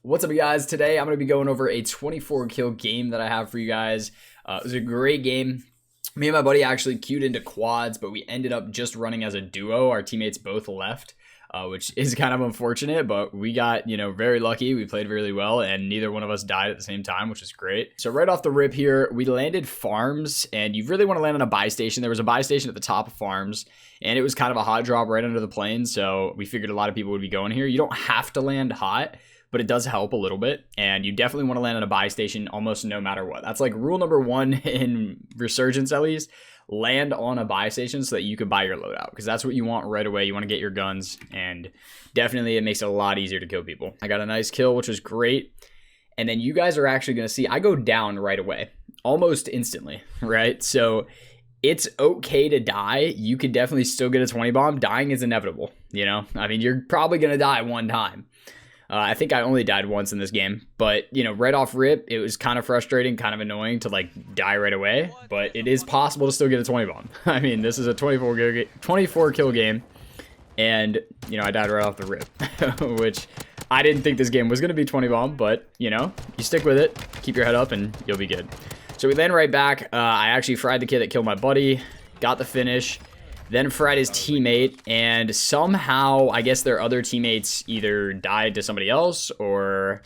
What's up, you guys? Today I'm going to be going over a 24 kill game that I have for you guys. It was a great game. Me and my buddy actually queued into quads, but we ended up just running as a duo. Our teammates both left, which is kind of unfortunate, but we got, very lucky. We played really well, and neither one of us died at the same time, which is great. So right off the rip here, we landed farms, and you really want to land on a buy station. There was a buy station at the top of farms, and it was kind of a hot drop right under the plane, so we figured a lot of people would be going here. You don't have to land hot, but it does help a little bit, and you definitely want to land on a buy station almost no matter what. That's like rule number one in Resurgence, at least. Land on a buy station so that you could buy your loadout, because that's what you want right away. You want to get your guns, and definitely it makes it a lot easier to kill people. I got a nice kill, which was great, and then you guys are actually going to see I go down right away, almost instantly, right? So it's okay to die. You could definitely still get a 20 bomb. Dying is inevitable, I mean, you're probably going to die one time. I think I only died once in this game, but, right off rip, it was kind of frustrating, kind of annoying to, die right away, but it is possible to still get a 20 bomb. I mean, this is a 24 kill game, and, I died right off the rip, which I didn't think this game was going to be 20 bomb, but, you stick with it, keep your head up, and you'll be good. So we land right back. I actually fried the kid that killed my buddy, got the finish, then fried his teammate, and somehow, I guess their other teammates either died to somebody else, or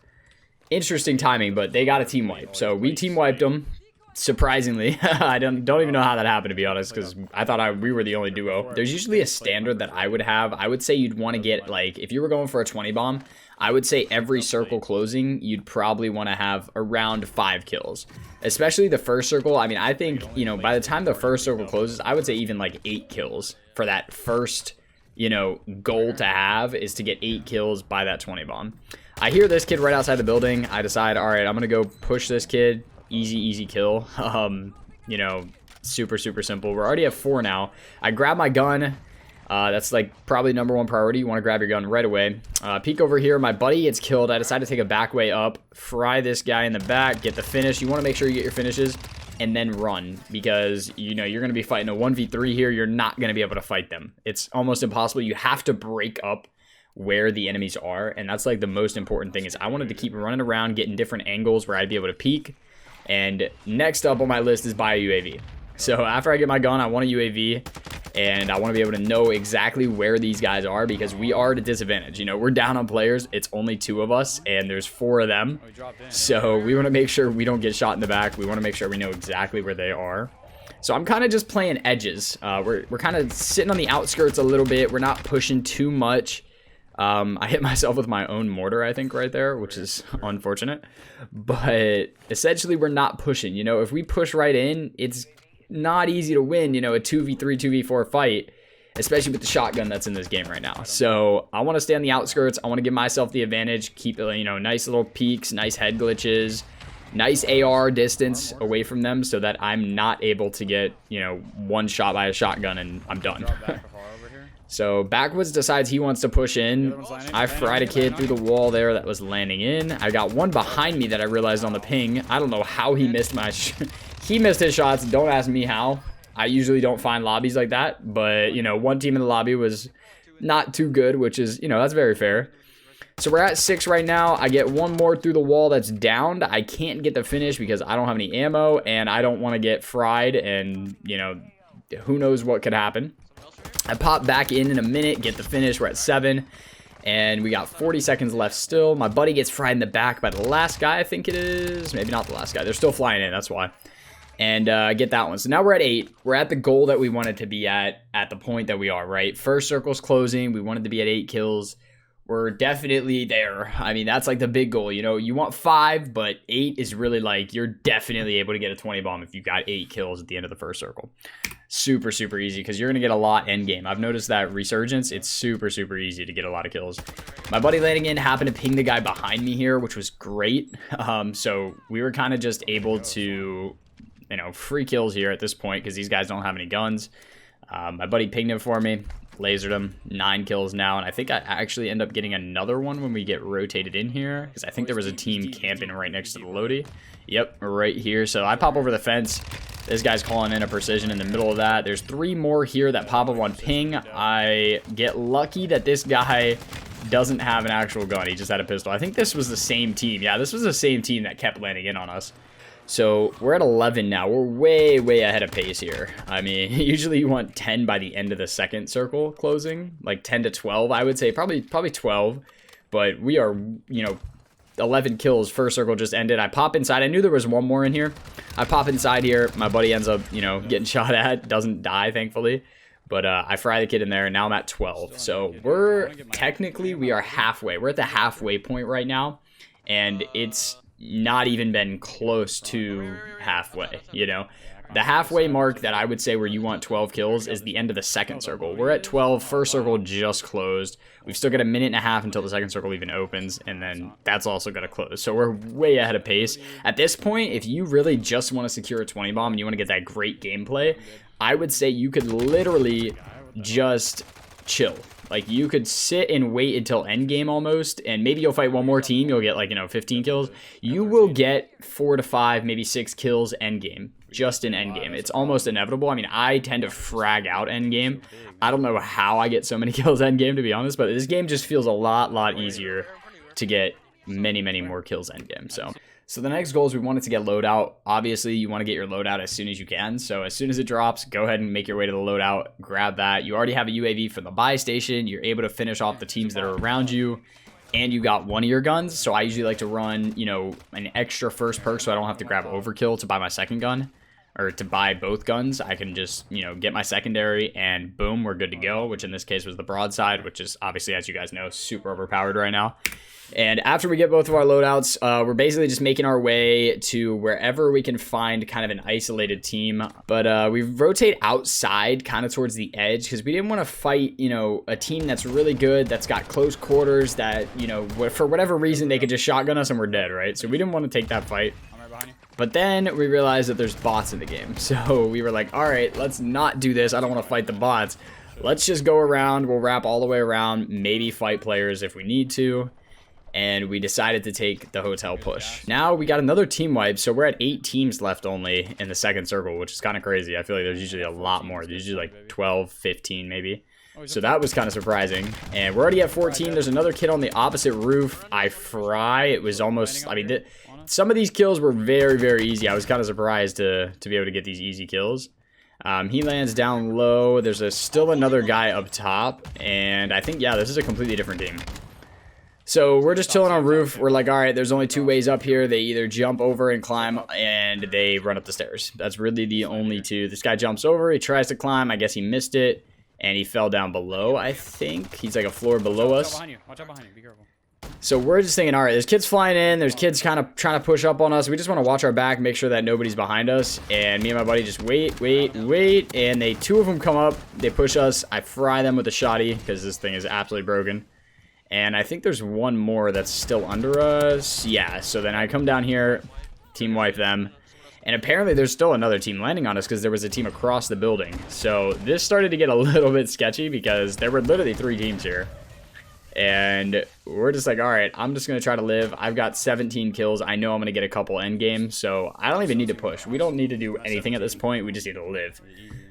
interesting timing, but they got a team wipe. So we team wiped them, surprisingly. I don't even know how that happened, to be honest, because I thought we were the only duo. There's usually a standard that I would have. I would say you'd want to get, if you were going for a 20 bomb, I would say every circle closing, you'd probably want to have around 5 kills. Especially the first circle. I mean, I think, by the time the first circle closes, I would say even 8 kills for that first, goal to have is to get 8 kills by that 20 bomb. I hear this kid right outside the building. I decide, all right, I'm going to go push this kid. Easy kill. Super simple. We're already at 4 now. I grab my gun. That's probably number one priority. You want to grab your gun right away. Peek over here. My buddy gets killed. I decide to take a back way up, fry this guy in the back, get the finish. You want to make sure you get your finishes and then run, because you're going to be fighting a 1v3 here. You're not going to be able to fight them. It's almost impossible. You have to break up where the enemies are, and that's the most important thing. Is I wanted to keep running around, getting different angles where I'd be able to peek. And next up on my list is buy a UAV. So after I get my gun, I want a UAV. And I want to be able to know exactly where these guys are, because we are at a disadvantage. We're down on players. It's only 2 of us, and there's 4 of them. So we want to make sure we don't get shot in the back. We want to make sure we know exactly where they are. So I'm kind of just playing edges. We're kind of sitting on the outskirts a little bit. We're not pushing too much. I hit myself with my own mortar, I think, right there, which is unfortunate. But essentially, we're not pushing. If we push right in, it's not easy to win, a 2v3, 2v4 fight, especially with the shotgun that's in this game right now. So I want to stay on the outskirts. I want to give myself the advantage, keep, nice little peeks, nice head glitches, nice AR distance away from them so that I'm not able to get, one shot by a shotgun and I'm done. So Backwoods decides he wants to push in. I fried a kid through the wall there that was landing in. I got one behind me that I realized on the ping. I don't know how he missed my he missed his shots. Don't ask me how. I usually don't find lobbies like that, but one team in the lobby was not too good, which is, that's very fair. So we're at 6 right now. I get one more through the wall that's downed. I can't get the finish because I don't have any ammo, and I don't want to get fried, and who knows what could happen. I pop back in a minute, get the finish. We're at 7, and we got 40 seconds left still. My buddy gets fried in the back by the last guy, I think it is. Maybe not the last guy. They're still flying in, that's why. And get that one. So now we're at 8. We're at the goal that we wanted to be at the point that we are, right? First circle's closing. We wanted to be at 8 kills. We're definitely there. I mean, that's the big goal. You want 5, but 8 is really you're definitely able to get a 20 bomb if you got 8 kills at the end of the first circle. Super easy, because you're going to get a lot end game. I've noticed that Resurgence, it's super easy to get a lot of kills. My buddy landing in happened to ping the guy behind me here, which was great. So we were kind of just able to, free kills here at this point, because these guys don't have any guns. My buddy pinged him for me, lasered him, 9 kills now, and I think I actually end up getting another one when we get rotated in here, because I think there was a team camping right next to the Lodi. Yep, right here. So I pop over the fence. This guy's calling in a precision in the middle of that. There's 3 more here that pop up on ping. I get lucky that this guy doesn't have an actual gun. He just had a pistol. I think this was the same team. Yeah, this was the same team that kept landing in on us. So we're at 11 now. We're way, way ahead of pace here. I mean, usually you want 10 by the end of the second circle closing. Like 10 to 12, I would say. Probably 12. But we are, 11 kills. First circle just ended. I pop inside. I knew there was one more in here. I pop inside here. My buddy ends up, getting shot at. Doesn't die, thankfully. But I fry the kid in there, and now I'm at 12. So we are halfway. We're at the halfway point right now. And it's not even been close to halfway, The halfway mark that I would say where you want 12 kills is the end of the second circle. We're at 12, first circle just closed. We've still got a minute and a half until the second circle even opens, and then that's also going to close. So we're way ahead of pace. At this point, if you really just want to secure a 20 bomb and you want to get that great gameplay, I would say you could literally just chill. Like, you could sit and wait until endgame almost, and maybe you'll fight one more team. You'll get, 15 kills. You will get 4 to 5, maybe 6 kills endgame, just in endgame. It's almost inevitable. I mean, I tend to frag out endgame. I don't know how I get so many kills endgame, to be honest, but this game just feels a lot easier to get many more kills endgame, So the next goal is we want it to get loadout. Obviously, you want to get your loadout as soon as you can. So as soon as it drops, go ahead and make your way to the loadout. Grab that. You already have a UAV from the buy station. You're able to finish off the teams that are around you. And you got one of your guns. So I usually like to run, an extra first perk so I don't have to grab overkill to buy my second gun. Or to buy both guns. I can just, get my secondary and boom, we're good to go. Which in this case was the broadside, which is obviously, as you guys know, super overpowered right now. And after we get both of our loadouts, we're basically just making our way to wherever we can find kind of an isolated team. But we rotate outside kind of towards the edge because we didn't want to fight, a team that's really good, that's got close quarters, that, for whatever reason, they could just shotgun us and we're dead, right? So we didn't want to take that fight. But then we realized that there's bots in the game. So we were like, all right, let's not do this. I don't want to fight the bots. Let's just go around. We'll wrap all the way around, maybe fight players if we need to. And we decided to take the hotel push. Now we got another team wipe, so we're at 8 teams left only in the second circle, which is kind of crazy. I feel like there's usually a lot more. There's usually like 12, 15 maybe. So that was kind of surprising. And we're already at 14. There's another kid on the opposite roof. I fry. It was almost, some of these kills were very easy. I was kind of surprised to be able to get these easy kills. He lands down low. There's still another guy up top. And I think, yeah, this is a completely different team. So we're just chilling on roof. We're like, all right, there's only 2 ways up here. They either jump over and climb, and they run up the stairs. That's really the only 2. This guy jumps over. He tries to climb. I guess he missed it, and he fell down below, I think. He's like a floor below us. Watch out behind you. Be careful. So we're just thinking, all right, there's kids flying in. There's kids kind of trying to push up on us. We just want to watch our back, make sure that nobody's behind us. And me and my buddy just wait. And 2 of them come up. They push us. I fry them with a shotty because this thing is absolutely broken. And I think there's one more that's still under us. Yeah, so then I come down here, team wipe them. And apparently there's still another team landing on us because there was a team across the building. So this started to get a little bit sketchy because there were literally 3 teams here. And we're just like, all right, I'm just going to try to live. I've got 17 kills. I know I'm going to get a couple endgame, so I don't even need to push. We don't need to do anything at this point. We just need to live.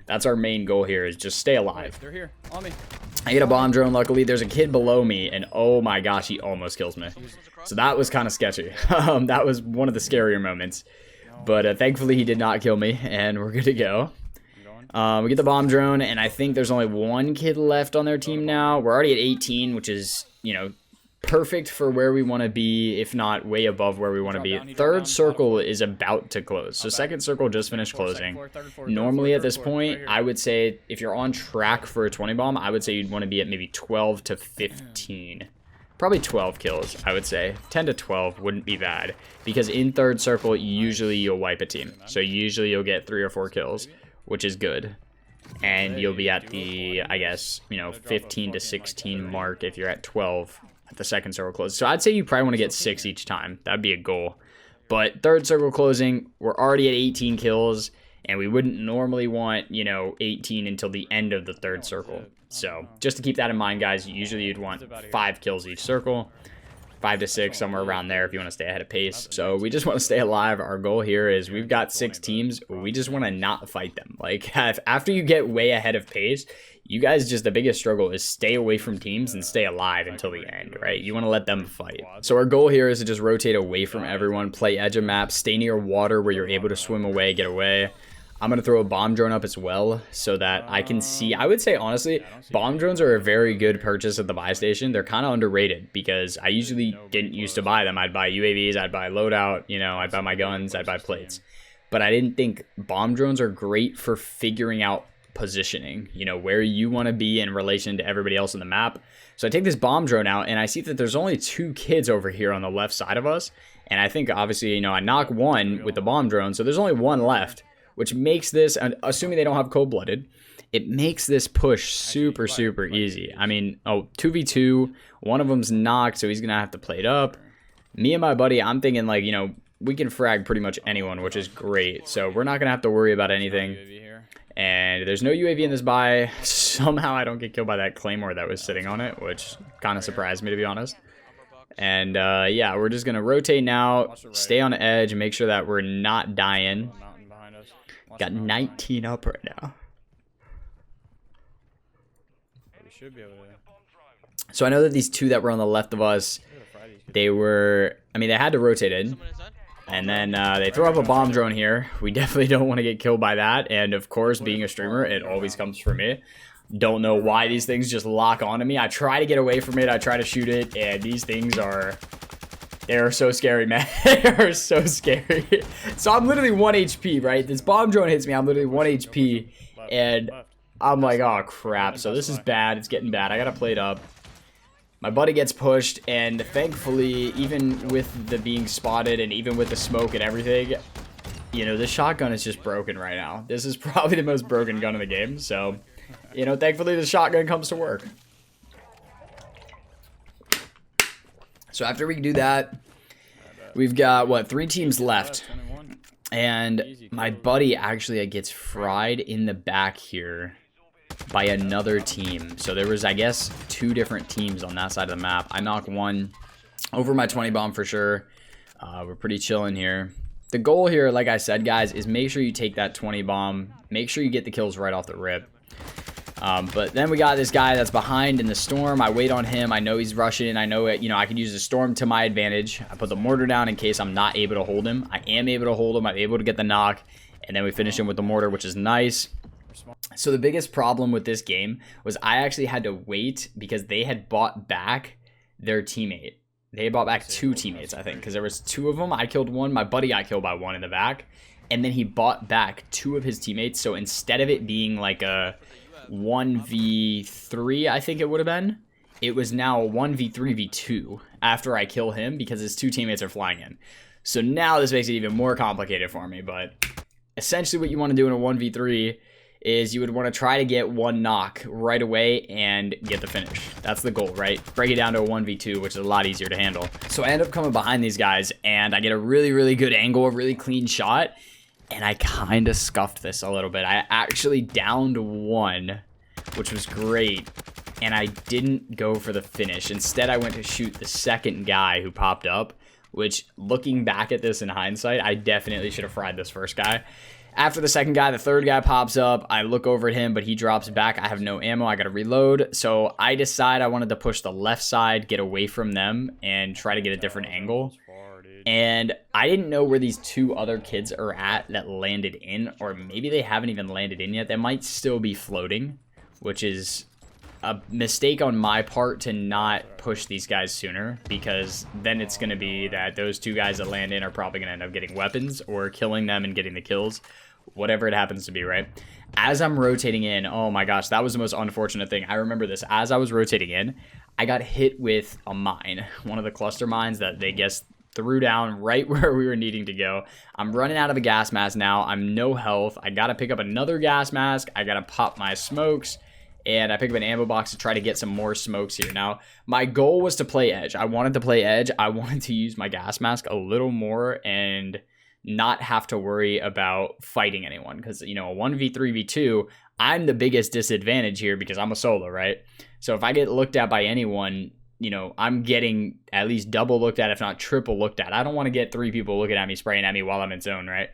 That's our main goal here, is just stay alive. They're here. On me. I get a bomb drone, luckily. There's a kid below me, and oh my gosh, he almost kills me. So that was kind of sketchy. That was one of the scarier moments. But thankfully, he did not kill me, and we're good to go. We get the bomb drone, and I think there's only 1 kid left on their team now. We're already at 18, which is, perfect for where we want to be, if not way above where we want to be. Third circle is about to close. So second circle just finished closing. Normally at this point, I would say if you're on track for a 20 bomb, I would say you'd want to be at maybe 12 to 15. Probably 12 kills, I would say. 10 to 12 wouldn't be bad. Because in third circle, usually you'll wipe a team. So usually you'll get 3 or 4 kills, which is good. And you'll be at the, I guess, 15 to 16 mark if you're at 12 at the second circle close. So I'd say you probably want to get 6 each time. That'd be a goal. But third circle closing, we're already at 18 kills, and we wouldn't normally want, 18 until the end of the third circle. So just to keep that in mind, guys, usually you'd want 5 kills each circle. 5 to 6, somewhere around there if you want to stay ahead of pace. So we just want to stay alive. Our goal here is we've got 6 teams. We just want to not fight them. Like, after you get way ahead of pace, you guys just, the biggest struggle is stay away from teams and stay alive until the end, right? You want to let them fight. So our goal here is to just rotate away from everyone, play edge of map, stay near water where you're able to swim away, get away. I'm going to throw a bomb drone up as well so that I can see. I would say, honestly, bomb drones are a very good purchase at the buy station. They're kind of underrated because I usually didn't used to buy them. I'd buy UAVs, I'd buy loadout, you know, I'd buy my guns, I'd buy plates. But I didn't think bomb drones are great for figuring out positioning, you know, where you want to be in relation to everybody else on the map. So I take this bomb drone out and I see that there's only 2 kids over here on the left side of us. And I think, obviously, you know, I knock one with the bomb drone. So there's only 1 left, which makes this, assuming they don't have cold-blooded, it makes this push super, super easy. I mean, 2v2, one of them's knocked, so he's going to have to play it up. Me and my buddy, I'm thinking, like, you know, we can frag pretty much anyone, which is great. So we're not going to have to worry about anything. And there's no UAV in this buy. Somehow I don't get killed by that claymore that was sitting on it, which kind of surprised me, to be honest. And, yeah, we're just going to rotate now, stay on the edge, and make sure that we're not dying. Got 19 up right now. So I know that these 2 that were on the left of us, they were, I mean, they had to rotate in. And then they throw up a bomb drone here. We definitely don't want to get killed by that. And of course, being a streamer, it always comes for me. Don't know why these things just lock onto me. I try to get away from it. I try to shoot it. And these things are... They're so scary, man. They are so scary. So I'm literally 1 HP, right? This bomb drone hits me. I'm literally 1 HP. And I'm like, oh, crap. So this is bad. It's getting bad. I got to play it up. My buddy gets pushed. And thankfully, even with the being spotted and even with the smoke and everything, you know, this shotgun is just broken right now. This is probably the most broken gun in the game. So, you know, thankfully the shotgun comes to work. So after we do that, we've got, what, 3 teams left. And my buddy actually gets fried in the back here by another team. So there was, I guess, 2 different teams on that side of the map. I knocked one over my 20 bomb for sure. We're pretty chilling here. The goal here, like I said, guys, is make sure you take that 20 bomb. Make sure you get the kills right off the rip. But then we got this guy that's behind in the storm. I wait on him. I know he's rushing. I know it. You know, I can use the storm to my advantage. I put the mortar down in case I'm not able to hold him. I am able to hold him. I'm able to get the knock. And then we finish him with the mortar, which is nice. So the biggest problem with this game was I actually had to wait because they had bought back their teammate. They had bought back 2 teammates, I think, because there was 2 of them. I killed one. My buddy got killed by one in the back. And then he bought back 2 of his teammates. So instead of it being like a 1v3, I think it would have been, it was now a 1v3v2 after I kill him because his 2 teammates are flying in. So now this makes it even more complicated for me. But essentially what you want to do in a 1v3 is you would want to try to get 1 knock right away and get the finish. That's the goal, right? Break it down to a 1v2, which is a lot easier to handle. So I end up coming behind these guys and I get a really, really good angle, a really clean shot. And I kind of scuffed this a little bit. I actually downed 1, which was great. And I didn't go for the finish. Instead, I went to shoot the second guy who popped up, which, looking back at this in hindsight, I definitely should have fried this first guy. After the second guy, the third guy pops up. I look over at him, but he drops back. I have no ammo. I got to reload. So I decide I wanted to push the left side, get away from them, and try to get a different angle. And I didn't know where these 2 other kids are at that landed in, or maybe they haven't even landed in yet. They might still be floating, which is a mistake on my part to not push these guys sooner, because then it's going to be that those 2 guys that land in are probably going to end up getting weapons or killing them and getting the kills, whatever it happens to be, right? As I'm rotating in, oh my gosh, that was the most unfortunate thing. I remember this. As I was rotating in, I got hit with a mine, one of the cluster mines that they guess threw down right where we were needing to go. I'm running out of a gas mask now. I'm no health. I got to pick up another gas mask. I got to pop my smokes. And I pick up an ammo box to try to get some more smokes here. Now, my goal was to play edge. I wanted to play edge. I wanted to use my gas mask a little more and not have to worry about fighting anyone. Because, you know, a 1v3v2, I'm the biggest disadvantage here because I'm a solo, right? So if I get looked at by anyone, you know, I'm getting at least double looked at, if not triple looked at. I don't want to get 3 people looking at me, spraying at me while I'm in zone, right?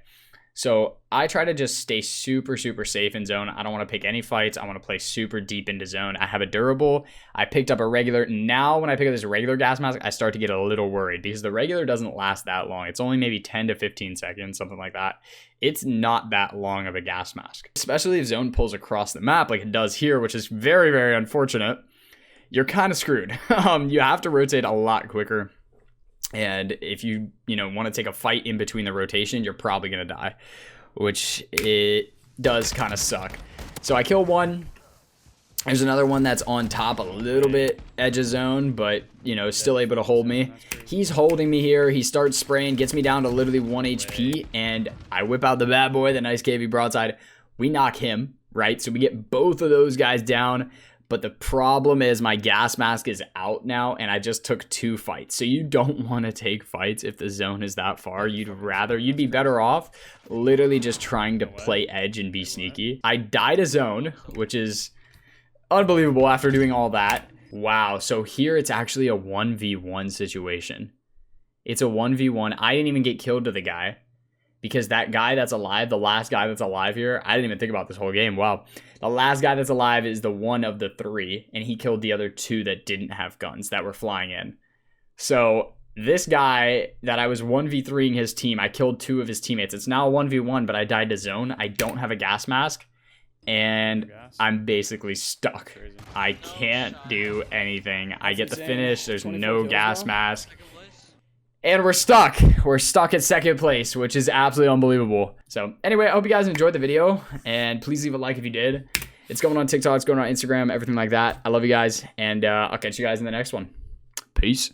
So I try to just stay super, super safe in zone. I don't want to pick any fights. I want to play super deep into zone. I have a durable. I picked up a regular. Now when I pick up this regular gas mask, I start to get a little worried because the regular doesn't last that long. It's only maybe 10 to 15 seconds, something like that. It's not that long of a gas mask, especially if zone pulls across the map like it does here, which is very, very unfortunate. You're kind of screwed. You have to rotate a lot quicker. And if you want to take a fight in between the rotation, you're probably going to die, which it does kind of suck. So I kill one. There's another one that's on top a little bit edge of zone, but, still able to hold me. He's holding me here. He starts spraying, gets me down to literally 1 HP, and I whip out the bad boy, the nice KV broadside. We knock him, right? So we get both of those guys down. But the problem is my gas mask is out now, and I just took 2 fights. So you don't want to take fights if the zone is that far. You'd be better off literally just trying to play edge and be sneaky. I died a zone, which is unbelievable after doing all that. Wow, so here it's actually a 1v1 situation. It's a 1v1. I didn't even get killed to the guy. Because that guy that's alive, the last guy that's alive here, I didn't even think about this whole game. Wow. The last guy that's alive is the one of the 3, and he killed the other 2 that didn't have guns that were flying in. So this guy that I was 1v3ing his team, I killed 2 of his teammates. It's now a 1v1, but I died to zone. I don't have a gas mask, and I'm basically stuck. I can't do anything. I get the finish. There's no gas mask. And we're stuck. We're stuck at 2nd place, which is absolutely unbelievable. So anyway, I hope you guys enjoyed the video, and please leave a like if you did. It's going on TikTok, it's going on Instagram, everything like that. I love you guys, and I'll catch you guys in the next one. Peace.